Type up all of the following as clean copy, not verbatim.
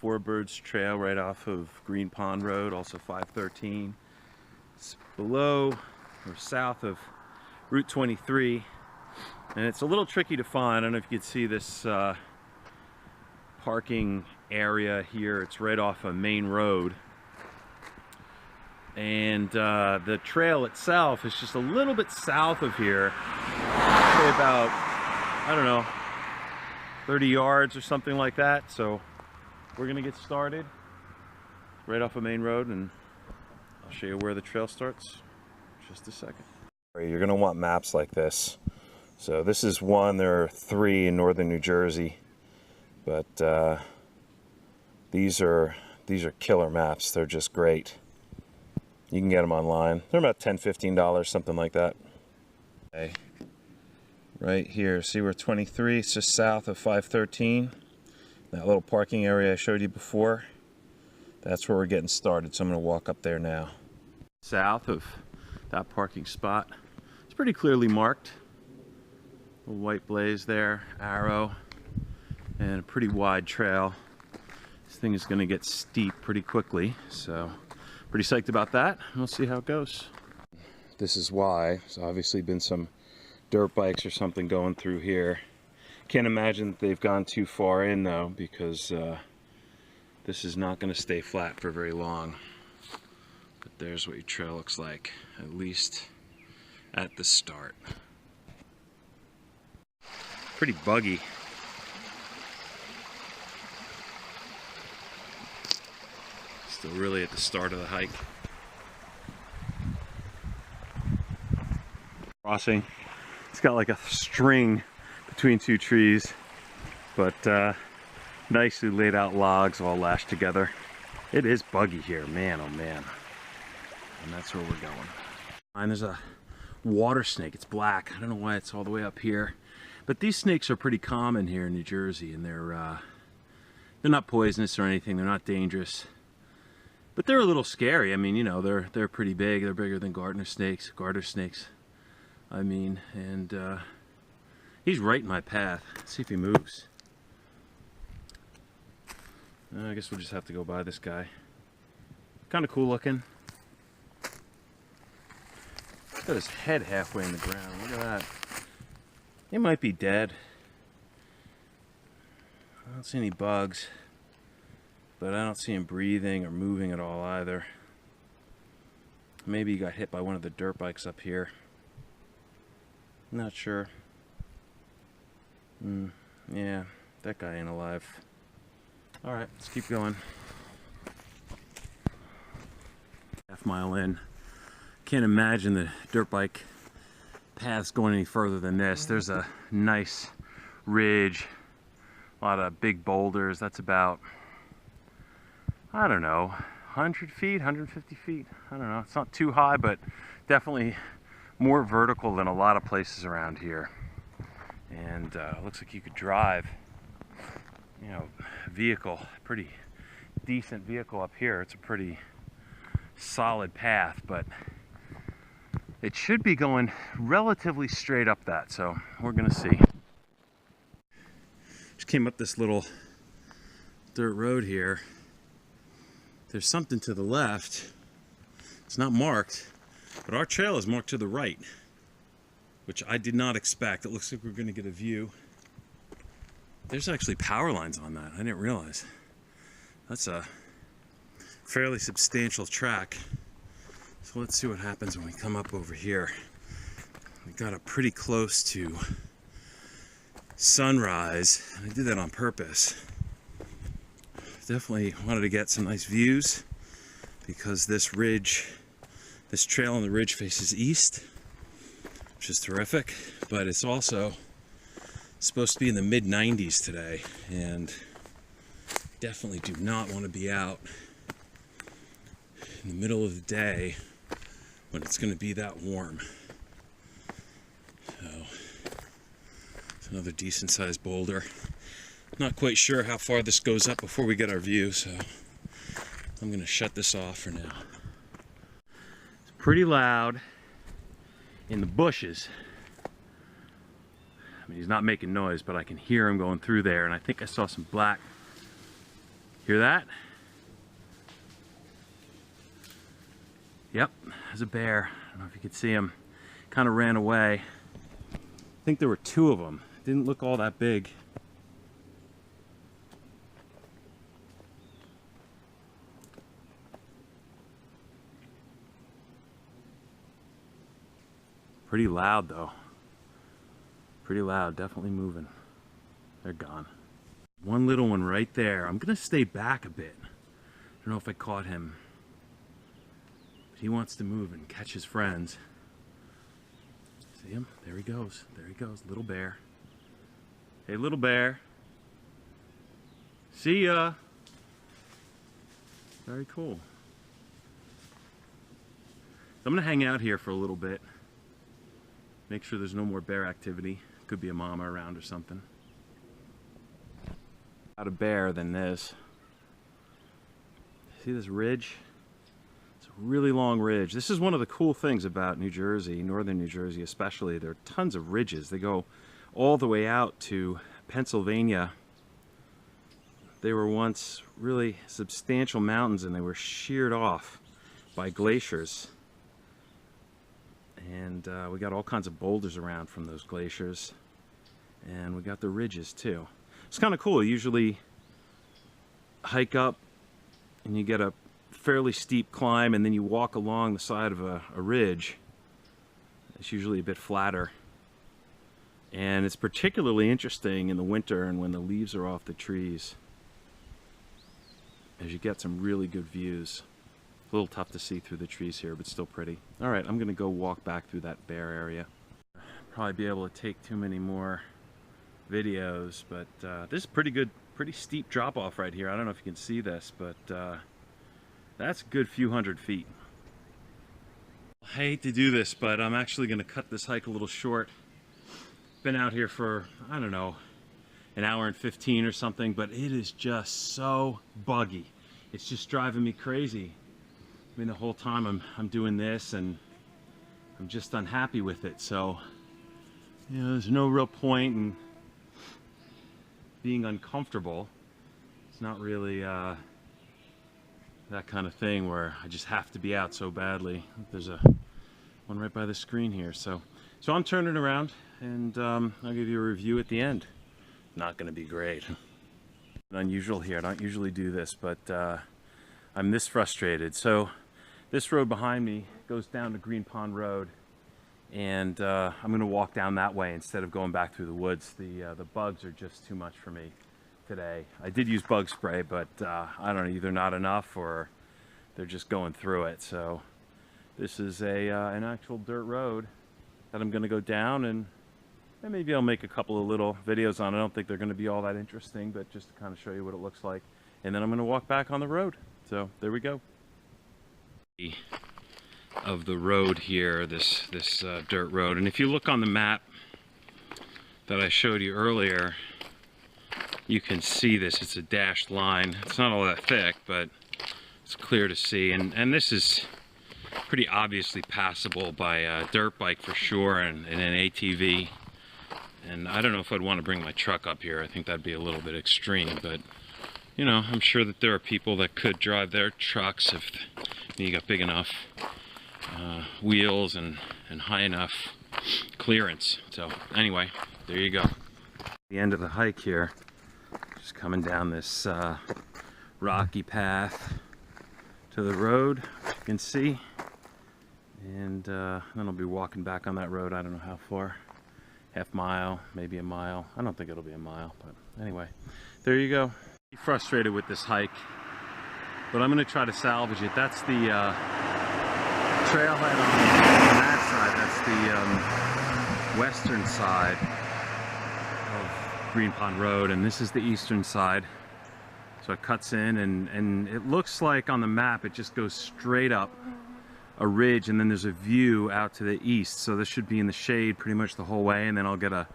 Four Birds Trail right off of Green Pond Road, also 513. It's below or south of Route 23, and it's a little tricky to find. I don't know if you can see this parking area here. It's right off a main road, and the trail itself is just a little bit south of here, say about, I don't know, 30 yards or something like that. So we're gonna get started right off a main road, and I'll show you where the trail starts in just a second. You're gonna want maps like this. So this is one. There are 3 in northern New Jersey, but these are killer maps. They're just great. You can get them online. They're about $10–15, something like that. Okay. Right here, see where 23, it's just south of 513. That little parking area I showed you before, that's where we're getting started. So I'm gonna walk up there now. South of that parking spot, it's pretty clearly marked. A white blaze there, arrow, and a pretty wide trail. This thing is gonna get steep pretty quickly, so pretty psyched about that. We'll see how it goes. This is why. There's obviously been some dirt bikes or something going through here. Can't imagine that they've gone too far in though, because this is not going to stay flat for very long. But there's what your trail looks like, at least at the start. Pretty buggy. Still really at the start of the hike. Crossing. It's got like a string between 2 trees, but nicely laid out logs all lashed together. It is buggy here, man, oh man. And that's where we're going. And there's a water snake. It's black. I don't know why it's all the way up here, but these snakes are pretty common here in New Jersey, and they're not poisonous or anything. They're not dangerous. But they're a little scary. I mean, you know, they're pretty big. They're bigger than garter snakes, I mean, and he's right in my path. Let's see if he moves. I guess we'll just have to go by this guy. Kind of cool looking. Got his head halfway in the ground. Look at that. He might be dead. I don't see any bugs, but I don't see him breathing or moving at all either. Maybe he got hit by one of the dirt bikes up here. Not sure. Yeah, that guy ain't alive. Alright, let's keep going. Half mile in. Can't imagine the dirt bike paths going any further than this. There's a nice ridge, a lot of big boulders. That's about, I don't know, 100 feet, 150 feet. I don't know. It's not too high, but definitely more vertical than a lot of places around here. And looks like you could drive, you know, vehicle, pretty decent vehicle up here. It's a pretty solid path, but it should be going relatively straight up that, so we're gonna see. Just came up this little dirt road here. There's something to the left. It's not marked, but our trail is marked to the right, which I did not expect. It looks like we're gonna get a view. There's actually power lines on that. I didn't realize. That's a fairly substantial track. So let's see what happens when we come up over here. We got up pretty close to sunrise, and I did that on purpose. Definitely wanted to get some nice views because this ridge, this trail on the ridge faces east, which is terrific, but it's also supposed to be in the mid-90s today, and definitely do not want to be out in the middle of the day when it's going to be that warm. So it's another decent sized boulder. Not quite sure how far this goes up before we get our view, so I'm going to shut this off for now. It's pretty loud in the bushes. I mean, he's not making noise, but I can hear him going through there, and I think I saw some black Hear that? Yep, there's a bear. I don't know if you could see him. Kind of ran away. I think there were 2 of them. Didn't look all that big. Pretty loud though. Pretty loud, definitely moving. They're gone. One little one right there. I'm gonna stay back a bit. I don't know if I caught him. But he wants to move and catch his friends. See him? There he goes. There he goes, little bear. Hey, little bear. See ya. Very cool. So I'm gonna hang out here for a little bit. Make sure there's no more bear activity. Could be a mama around or something. Not a bear than this. See this ridge? It's a really long ridge. This is one of the cool things about New Jersey, northern New Jersey especially. There are tons of ridges. They go all the way out to Pennsylvania. They were once really substantial mountains and they were sheared off by glaciers. And we got all kinds of boulders around from those glaciers. And we got the ridges too. It's kind of cool. You usually hike up and you get a fairly steep climb and then you walk along the side of a ridge. It's usually a bit flatter. And it's particularly interesting in the winter and when the leaves are off the trees, as you get some really good views. A little tough to see through the trees here, but still pretty. All right, I'm gonna go walk back through that bear area. Probably be able to take too many more videos, but this is pretty good, pretty steep drop off right here. I don't know if you can see this, but that's a good few hundred feet. I hate to do this, but I'm actually gonna cut this hike a little short. Been out here for, I don't know, an hour and 15 or something, but it is just so buggy. It's just driving me crazy. I mean, the whole time I'm doing this and I'm just unhappy with it. So, you know, there's no real point in being uncomfortable. It's not really that kind of thing where I just have to be out so badly. There's a one right by the screen here. So I'm turning around and I'll give you a review at the end. Not going to be great. Unusual here. I don't usually do this, but I'm this frustrated. So this road behind me goes down to Green Pond Road, and I'm going to walk down that way instead of going back through the woods. The bugs are just too much for me today. I did use bug spray, but I don't know, either not enough or they're just going through it. So this is an actual dirt road that I'm going to go down, and maybe I'll make a couple of little videos on it. I don't think they're going to be all that interesting, but just to kind of show you what it looks like. And then I'm going to walk back on the road. So there we go. Of the road here, this dirt road. And if you look on the map that I showed you earlier, you can see this. It's a dashed line. It's not all that thick, but it's clear to see. And this is pretty obviously passable by a dirt bike for sure, and an ATV. And I don't know if I'd want to bring my truck up here. I think that'd be a little bit extreme, but you know, I'm sure that there are people that could drive their trucks if you got big enough wheels and high enough clearance. So anyway, there you go. The end of the hike here, just coming down this rocky path to the road, as you can see, and then I'll be walking back on that road. I don't know how far. Half mile, maybe a mile. I don't think it'll be a mile, but anyway, there you go. I'm frustrated with this hike, but I'm going to try to salvage it. That's the trailhead on that side. That's the western side of Green Pond Road, and this is the eastern side. So it cuts in, and it looks like on the map it just goes straight up a ridge, and then there's a view out to the east. So this should be in the shade pretty much the whole way, and then I'll get a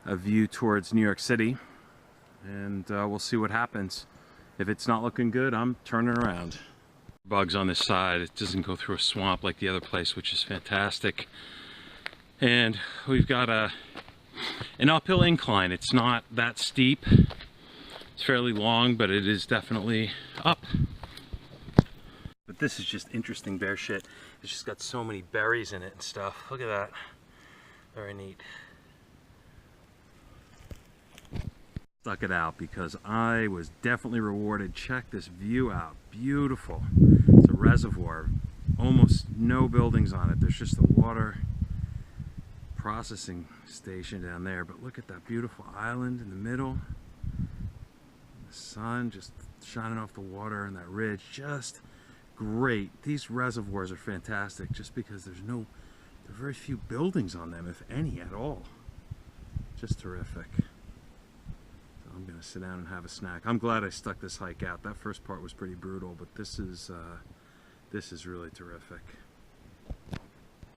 view towards New York City, and we'll see what happens. If it's not looking good, I'm turning around. Bugs on this side. It doesn't go through a swamp like the other place, which is fantastic. And we've got an uphill incline. It's not that steep, It's fairly long, but it is definitely up. But this is just interesting bear shit. It's just got so many berries in it and stuff. Look at that. Very neat. Stuck it out because I was definitely rewarded. Check this view out. Beautiful. It's a reservoir. Almost no buildings on it. There's just a water processing station down there. But look at that beautiful island in the middle. The sun just shining off the water and that ridge. Just great. These reservoirs are fantastic just because there are very few buildings on them, if any at all. Just terrific. So I'm gonna sit down and have a snack. I'm glad I stuck this hike out. That first part was pretty brutal, but this is really terrific.